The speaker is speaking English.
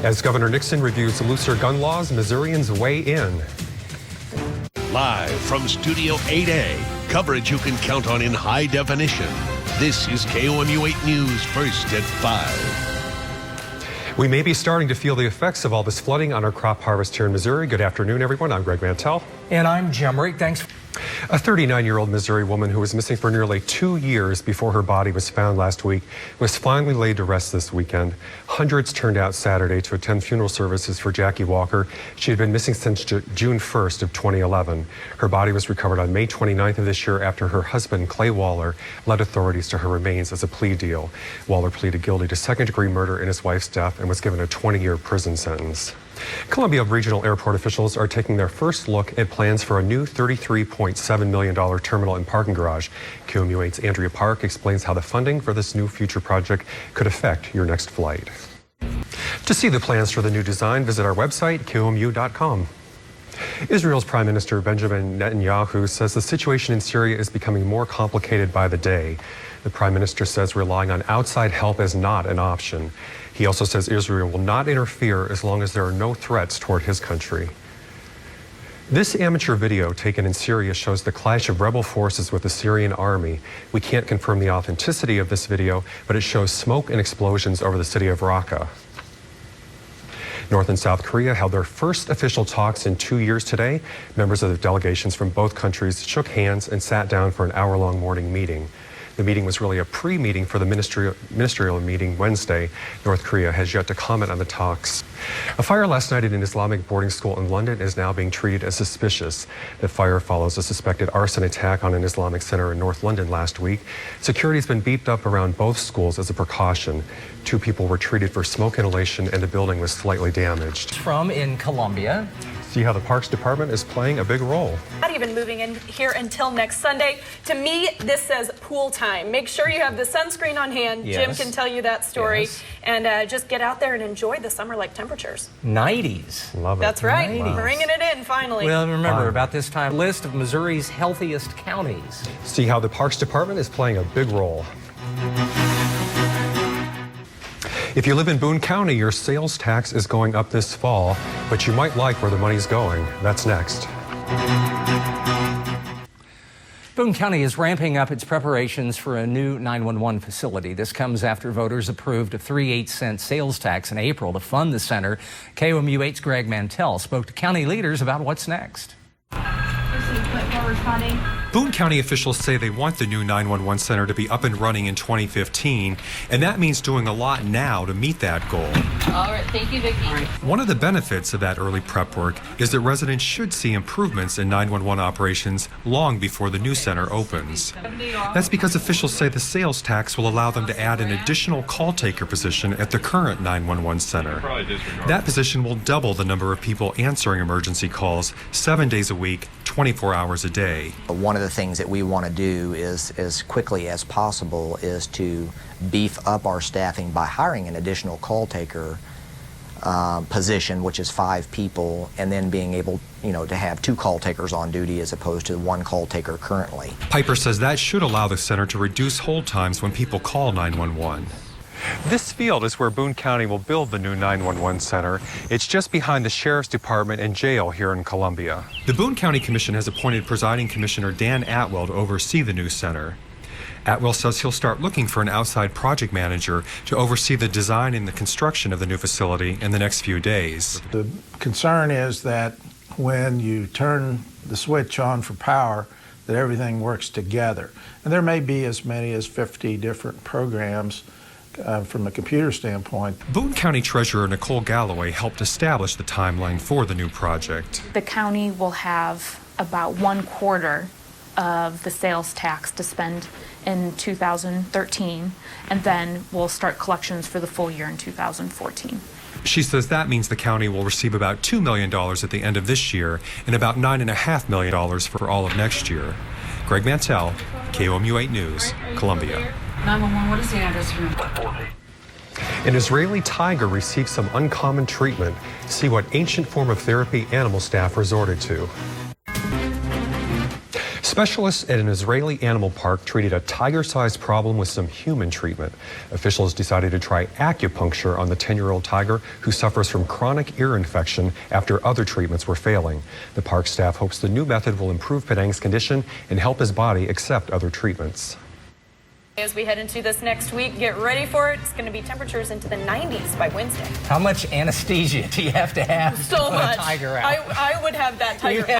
As Governor Nixon reviews looser gun laws, Missourians weigh in. Live from Studio 8A, coverage you can count on in high definition. This is KOMU 8 News, first at 5. We may be starting to feel the effects of all this flooding on our crop harvest here in Missouri. Good afternoon, everyone. I'm Greg Mantell. And I'm Jim Rick. Thanks. A 39-year-old Missouri woman who was missing for nearly 2 years before her body was found last week was finally laid to rest this weekend. Hundreds turned out Saturday to attend funeral services for Jackie Walker. She had been missing since June 1st of 2011. Her body was recovered on May 29th of this year after her husband, Clay Waller, led authorities to her remains as a plea deal. Waller pleaded guilty to second-degree murder in his wife's death and was given a 20-year prison sentence. Columbia Regional Airport officials are taking their first look at plans for a new $33.7 million terminal and parking garage. KOMU 8's Andrea Park explains how the funding for this new future project could affect your next flight. To see the plans for the new design, visit our website, KOMU.com. Israel's Prime Minister Benjamin Netanyahu says the situation in Syria is becoming more complicated by the day. The Prime Minister says relying on outside help is not an option. He also says Israel will not interfere as long as there are no threats toward his country. This amateur video taken in Syria shows the clash of rebel forces with the Syrian army. We can't confirm the authenticity of this video, but it shows smoke and explosions over the city of Raqqa. North and South Korea held their first official talks in 2 years today. Members of the delegations from both countries shook hands and sat down for an hour-long morning meeting. The meeting was really a pre-meeting for the ministerial meeting Wednesday. North Korea has yet to comment on the talks. A fire last night at an Islamic boarding school in London is now being treated as suspicious. The fire follows a suspected arson attack on an Islamic center in North London last week. Security has been beefed up around both schools as a precaution. 2 people were treated for smoke inhalation and the building was slightly damaged. From in Columbia. See how the Parks Department is playing a big role. Not even moving in here until next Sunday. To me, this says pool time. Make sure you have the sunscreen on hand. Yes. Jim can tell you that story. Yes. And just get out there and enjoy the summer-like temperatures. 90s. Love it. That's right. 90s. Bringing it in finally. Well, remember, about this time, list of Missouri's healthiest counties. See how the Parks Department is playing a big role. If you live in Boone County, your sales tax is going up this fall, but you might like where the money's going. That's next. Boone County is ramping up its preparations for a new 911 facility. This comes after voters approved a 3/8-cent sales tax in April to fund the center. KOMU 8's Greg Mantell spoke to county leaders about what's next. Boone County officials say they want the new 911 center to be up and running in 2015, and that means doing a lot now to meet that goal. All right, thank you, Vicki. One of the benefits of that early prep work is that residents should see improvements in 911 operations long before the new center opens. That's because officials say the sales tax will allow them to add an additional call taker position at the current 911 center. That position will double the number of people answering emergency calls 7 days a week, 24 hours a day. One of the things that we want to do is, as quickly as possible, is to beef up our staffing by hiring an additional call taker position, which is 5 people, and then being able, to have 2 call takers on duty as opposed to 1 call taker currently. Piper says that should allow the center to reduce hold times when people call 911. This field is where Boone County will build the new 911 center. It's just behind the Sheriff's Department and jail here in Columbia. The Boone County Commission has appointed Presiding Commissioner Dan Atwell to oversee the new center. Atwell says he'll start looking for an outside project manager to oversee the design and the construction of the new facility in the next few days. The concern is that when you turn the switch on for power, that everything works together. And there may be as many as 50 different programs from a computer standpoint. Boone County Treasurer Nicole Galloway helped establish the timeline for the new project. The county will have about 1/4 of the sales tax to spend in 2013, and then we'll start collections for the full year in 2014. She says that means the county will receive about $2 million at the end of this year and about $9.5 million for all of next year. Greg Mantell, KOMU 8 News, Columbia. 911, what is the address here? An Israeli tiger received some uncommon treatment. See what ancient form of therapy animal staff resorted to. Specialists at an Israeli animal park treated a tiger-sized problem with some human treatment. Officials decided to try acupuncture on the 10-year-old tiger who suffers from chronic ear infection after other treatments were failing. The park staff hopes the new method will improve Padang's condition and help his body accept other treatments. As we head into this next week, get ready for it. It's going to be temperatures into the 90s by Wednesday. How much anesthesia do you have to have to So put much. a tiger out? I would have that tiger